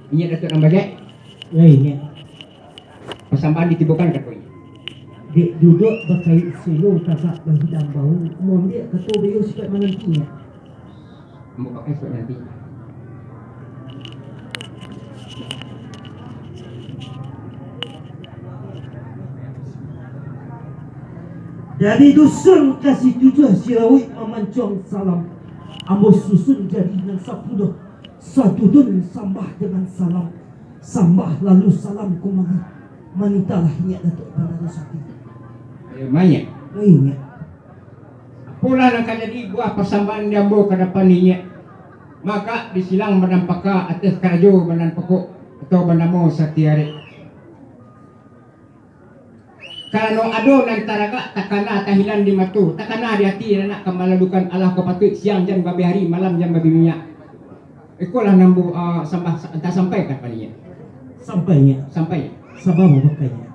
Inya datuk nang bajak. Lainnya Pasambahan ditibukan ka ko. di duduk berkait silo kakak berhidang bau mau dia ketua beliau sikap menantinya Amo pakai esok nanti. dari dusun kasih tujuh sirawi memancong salam ambo susun jadi nang sapuluh satu dun sambah dengan salam sambah lalu salam kumari manitalah niat datuk Panarasati Banyak. lainnya Pula nak jadi buah persambahan jambu ke depan ninya. Maka disilang menampaka atas karajo banan pokok atau banamo satiare. Kalau ado nang taraga takana tahilan di matu, takana di hati anak kemaladukan Allah ko patut siang jam babi hari malam jam babi minyak. Ikolah nambu sambah entah sampai kan paninya. sampainya Sampai. sabab makanya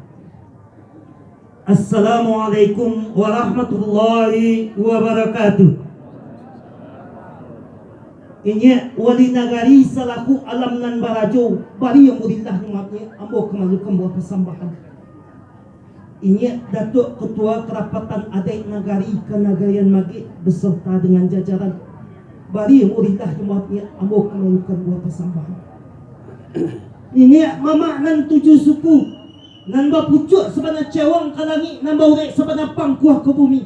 Assalamualaikum warahmatullahi wabarakatuh. Inya wali nagari salaku alam nan barajo bari yang murillah umatnya ambo kemalukan buat persambahan. Inya datuk ketua kerapatan adat nagari kenagarian Magik beserta dengan jajaran bari yang murillah umatnya ambo kemalukan buat persambahan. Ini mama nan tujuh suku nan bapucuk sebenarnya cewang kalangi nan baurek sebenarnya pangkuah ke bumi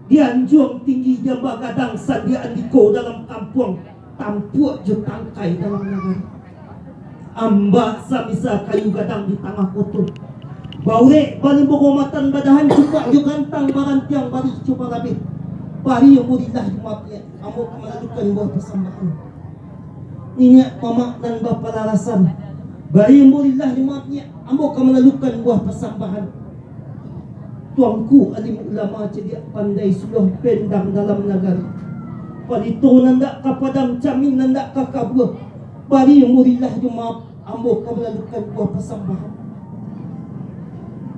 dianjung tinggi jamba gadang sandian diko dalam kampung tampuk je tangkai dalam negara amba samisa kayu gadang di tengah kotor baurek balik pengomatan badahan cuba je gantang barantiang bari coba labih bari yang murillah jumatnya ambo kemaladukan buah persambahan ingat mama dan bapa larasan bari yang murillah jumatnya ambo kemalalukan buah persambahan tuangku alim ulama cedia pandai suluh pendang dalam negara palito nandak kapadam camin nandak kakabua bari yang murillah jumat ambo kemalalukan buah persambahan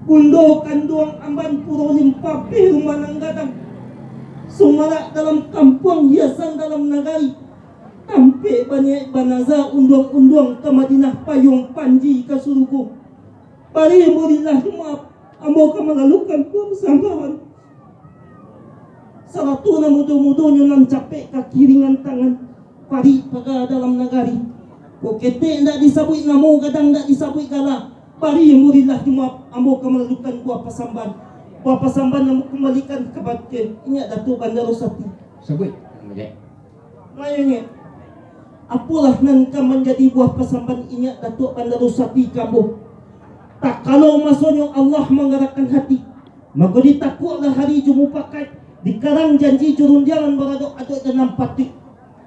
Pundo kanduang amban puro limpa rumah nang gadang sumarak dalam kampung hiasan dalam nagari tampe banyak banaza undang-undang ke Madinah payung panji ke suruku bari murillah maaf ambo kemalalukan buah persambahan salatu na mudo-mudo nan capek kakiringan tangan pari paga dalam nagari ko kete ndak disabui namo kadang ndak disabui kala bari murillah maaf ambo kemalalukan buah persambahan yang kembalikan kepada ingat Datuk Bandarosati Sebut bajak. mayanya apalah nan menjadi buah persambahan ingat Datuk Bandarosati kambo tak kalau masonyo Allah menggerakkan hati maka ditakutlah hari jumu pakai dikarang janji jurun jalan beradok adok dan patik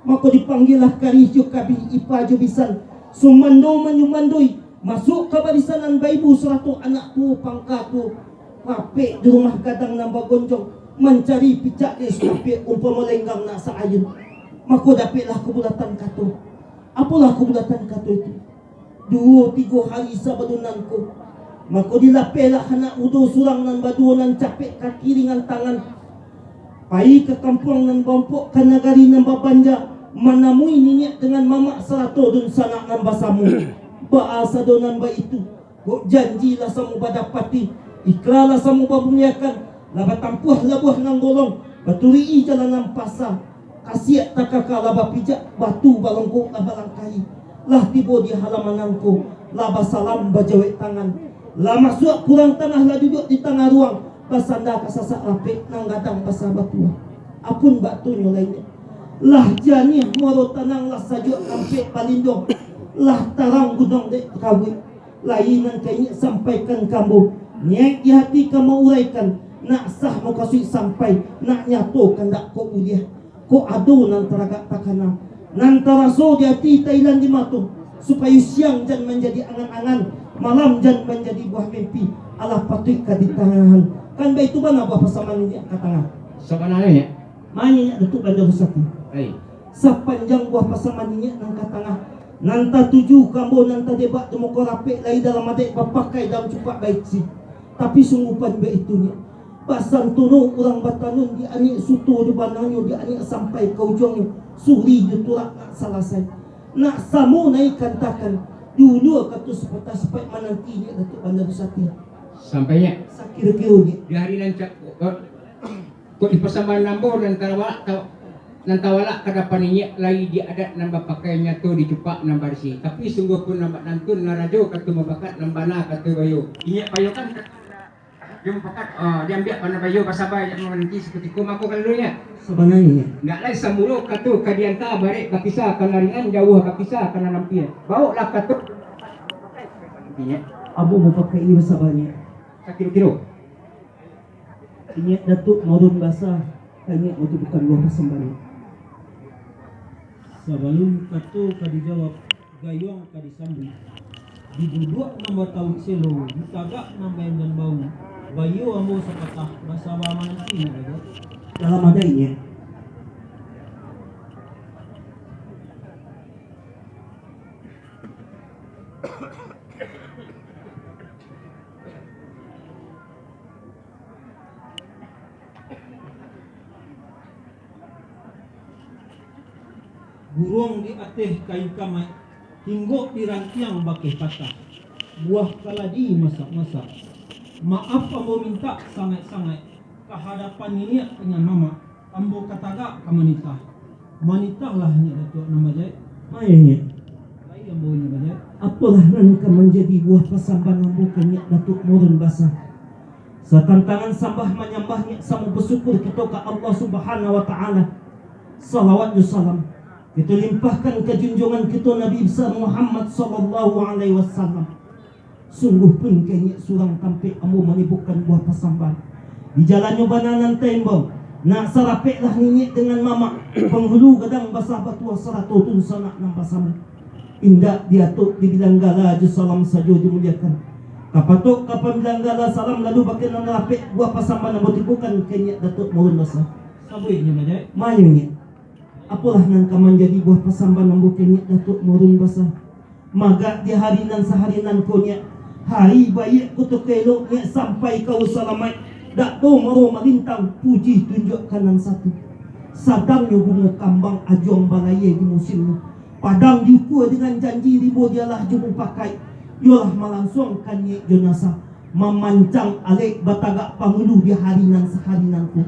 maka dipanggillah kari jo kabih ipa jo bisan sumando menyumandoi masuk ke barisanan baibu seratu anakku pangkaku pape di rumah gadang nambah gonjong mencari picak di sampai umpama lenggang nak saayun maka dapatlah kebulatan katu apalah kebulatan katu itu 2-3 hari sabadunanku maka dilapelah anak udo surang nan baduanan capek kaki ringan tangan pai ke kampung nan bompok ke nagari nan babanja manamui ninyak dengan mamak serato dun sanak nan basamu bahasa donan ba itu kok janjilah samu badapati ikralah samu babunyakan laba tampuh labuh nang golong baturi jalan nan pasar kasiat takaka laba pijak batu balongko laba langkai lah tibo di halaman nangku laba salam bajawek tangan lah masuk kurang tanah lah duduk di tengah ruang basanda kasasak rapik nang gadang basa batua apun batunya lainnya lah jani moro tanang lah sajuk kampek palindong lah tarang gudong dek kabui lainan kayaknya sampaikan kamu nyek di hati kamu uraikan nak sah mau kasih sampai nak nyato kandak ko uliah ko ado nan taraga takana nan taraso di hati Thailand di matu supaya siang jan menjadi angan-angan malam jan menjadi buah mimpi Allah patut kaditangan kan baik tu bana buah pasaman ini katanga Sebenarnya manya Datuk Bandarosati ai sepanjang buah pasaman ini nang katanga nanta tujuh kambo nanta debat demoko rapek lai dalam adek papakai dalam cupak baik si tapi sunggupan be itunya pasang tuno orang batanun di anik suto di bananyo di anik sampai ke ujungnya suri juturak nak selesai nak samu naik kantakan dulu kata sepatah sepat menantinya Datuk Bandar Satya Sampainya sakir-kirnya di hari lancak kok di persamaan nambor dan tawala kadapan ini lagi di adat nambah pakainya tu dicupak nambah si tapi sungguh pun nambah nantun narajo katu mabakat nambana katu bayo ini bayo kan yung pakat diambil pada bayo pasabay yang nanti seperti kumaku kalunya sebenarnya nggak lain samulo katu kadianta barek kapisa kanaringan jauh kapisa kana nampia bau lah katu ini Abu mau pakai ini sabanya sakit-kiro ini Datuk Maudun Basah hanya untuk bukan dua persembahan Sebelum katu kadijawab gayong kadisambut dibuduk nambah tahu selo ditagak nambah dan bau bayu ambo sepatah bahasa mana sih aja dalam adanya burung di ateh kayu kamai hinggok di rantiang bakeh patah buah kaladi masak-masak maaf ambo minta sangat-sangat kehadapan ini dengan mama ambo kataga ke manita lah nya Datuk nama jai ayahnya lain ambo nya bajai apalah nangka menjadi buah pasamban bukannya Datuk Maudun Basah setantangan sambah menyembahnya sama bersyukur kita ke Allah Subhanahu wa taala salawat dan salam kita limpahkan ke junjungan kita Nabi besar Muhammad sallallahu alaihi wasallam. Sungguh pun kayaknya surang tampik ambo menibukkan buah pasamban. Di jalan nyobananan tembok. Nak sarapeklah ninyik dengan mama. Penghulu gadang basah batuah seratutun sanak nampak sama. Indah dia tuk dibilang gala ju salam sajo dimuliakan. Kapatok kapan bilang gala salam lalu bakin narapek buah pasamban ambo tibukan kayaknya Datuk Maudun Basah. sabui nya bajai Mayunya. Apalah nangka menjadi buah pasamban ambo kenyek Datuk Maudun Basah. Maga di harinan seharinan konya hari baik kutuk eloknya sampai kau selamat. Dak tu maro melintang puji tunjuk kanan satu. Sadangnya bunga kambang ajong balaya di musim padang diukur dengan janji ribu dialah jumu pakai. Yolah malangsung kanyek jenazah memancang alik batagak pangulu di harinan seharinanku.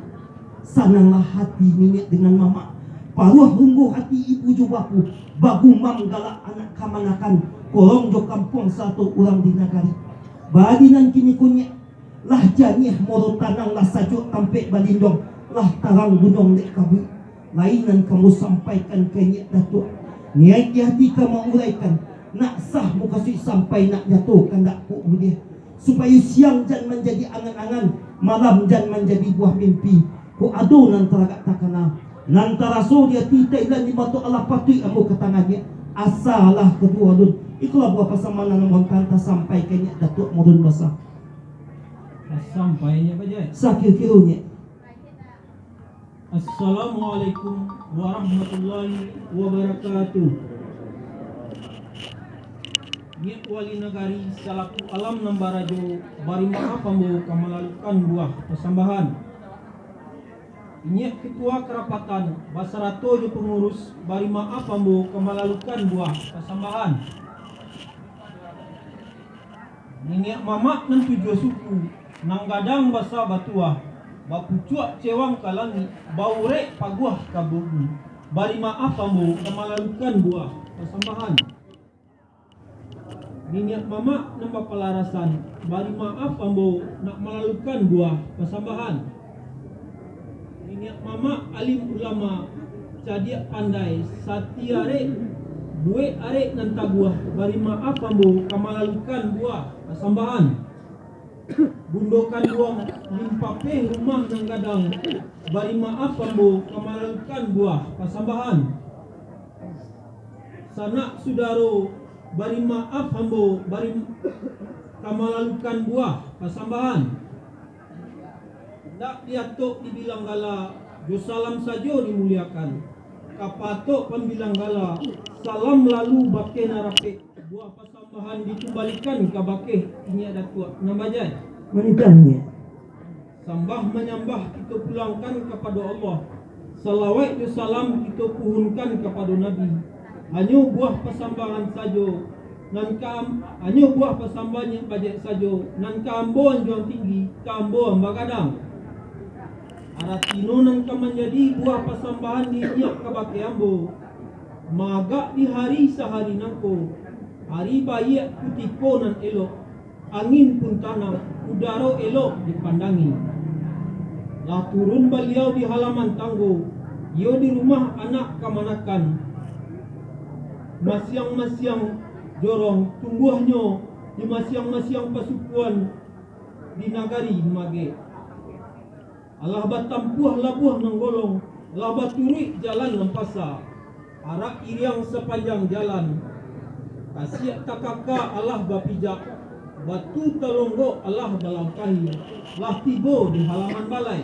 Sananglah hati minyak dengan mama. Paruh runggu hati ibu jubaku bagu mam galak anak kamanakan kolong jo kampung satu orang di nagari badinan kini kunyek lah janiah moro tanang lah sajuk tampek balindong lah tarang gunung dek kabu lainan kamu sampaikan kenyek Datuk niat di hati kamu uraikan nak sah mukasih sampai nak jatuh kandak ku dia supaya siang jan menjadi angan-angan malam jan menjadi buah mimpi ku adu nantara gak takana nantara so dia titik dan di mata Allah patui ambo ketangannya asalah kedua dun itulah buah pasaman namun kanta sampai kayaknya Datuk Maudun Basah sampainya bajai sakit kirunya Assalamualaikum warahmatullahi wabarakatuh. Nya wali nagari salaku alam nambarajo bari maaf ambo kamalalukan buah persambahan. Nya ketua kerapatan Basarato jo pengurus bari maaf ambo kamalalukan buah persambahan. Nya mama nan tujuh suku nang gadang basa batuah bapucuak cewang kalangi baure paguah kabugu bari maaf ambo kamalalukan buah persambahan. Niat mama nambah pelarasan bari maaf ambo nak melalukan buah persambahan. Niat mama alim ulama cadiak pandai satiare bue are nanta buah bari maaf ambo kamalalukan buah persambahan. Bundokan buang limpape rumah nang gadang bari maaf ambo kamalalukan buah persambahan. Sanak sudaro bari maaf ambo bari kamalalukan buah persambahan. Ndak diatuk dibilang gala jo salam sajo dimuliakan. Kapatok pembilang gala salam lalu bake narape buah persambahan dikembalikan ke bake ini ada tua namanya menitahnya sambah menyambah kita pulangkan kepada Allah. Salawat dan salam kita puhunkan kepada Nabi. Hanya buah persambahan saja nan kam anyo buah pasambannya bajek sajo nan kambo anjuang tinggi kambo ambagadang aratino nan kam menjadi buah pasambahan di nyak kabake ambo magak di hari sehari nangko hari bayi putiko nan elok angin pun tanam udara elok dipandangi lah turun beliau di halaman tanggo yo di rumah anak kamanakan masiang-masiang jorong tumbuhnya di masiang-masiang pasukuan di nagari mage Allah batampuh labuh nanggolong lah baturi jalan lempasa arak iriang sepanjang jalan kasiak takaka Allah bapijak batu talonggo Allah balangkahi lah tibo di halaman balai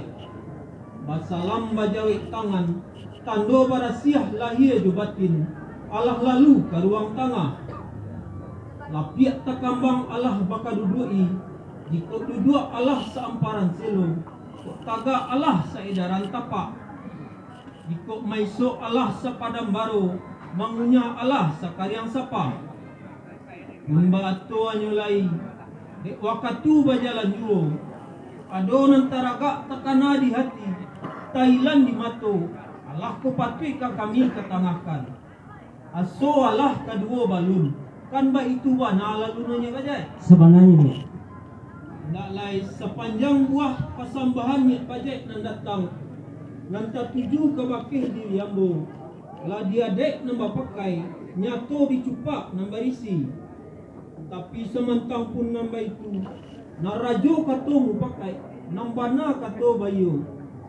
basalam bajawik tangan tando barasiah lahir jubatin Allah lalu ke ruang tengah lapiak takambang Allah baka dudui jika duduk Allah seamparan selo taga Allah seedaran tapak jika maisok Allah sepadam baru mangunya Allah sakariang sapa membatu anyulai dek wakatu bajalan juo adonan taraga tekana di hati Thailand di mato Allah ko patui ka kami ketangahkan aso Allah kedua balun kan ba itu ba nalalunanya kajai Sebenarnya ni ndak lai sepanjang buah pasambahannya pajak nan datang nan tertuju ke bakih di Yambo lah dia dek nambah pakai nyato dicupak nambah isi tapi semantang pun nambah itu narajo kato mu pakai nambana kato bayu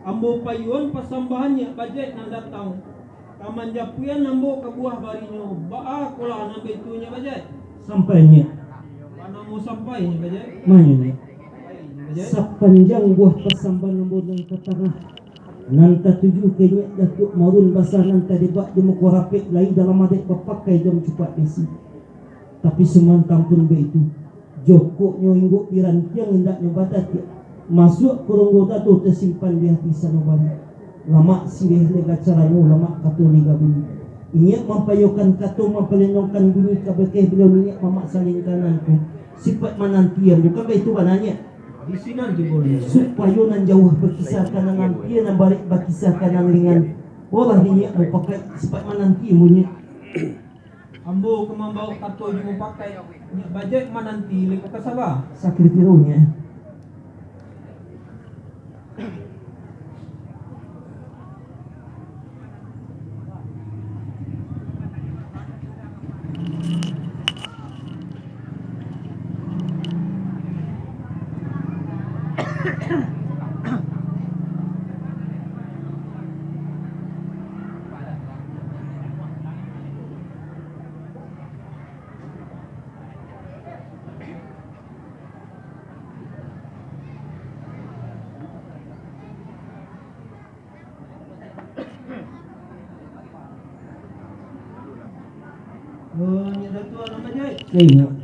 ambo payuan pasambahannya pajak nan datang kaman japuyan nambo ke buah barinyo baa kola nambah itunya pajak sampainya mana mau sampai ni pajak mana sepanjang buah pasamban lembut dan ketengah nanta tuju kenyek datuk marun basah nanta debak di muka rapik lain dalam adik berpakai jam cepat besi tapi semantang pun begitu jokoknya ingguk pirantiang hendak nyobatat masuk kurung datuk tersimpan di hati sanubari lama sirih lega caranya lama kato lega bunyi inyak mampayokan kato mampalenongkan bunyi kabekeh beliau minyak mamak saling kananku sifat manantian bukan begitu bananya di sini boleh supaya nan jauh berkisah kanan dia nan balik berkisah kanan dengan orang ini mau pakai sifat mananti munyi ambo kemambau kato mau pakai bajak mananti leko kasaba sakit pirunya oh ni datuk nama jai ini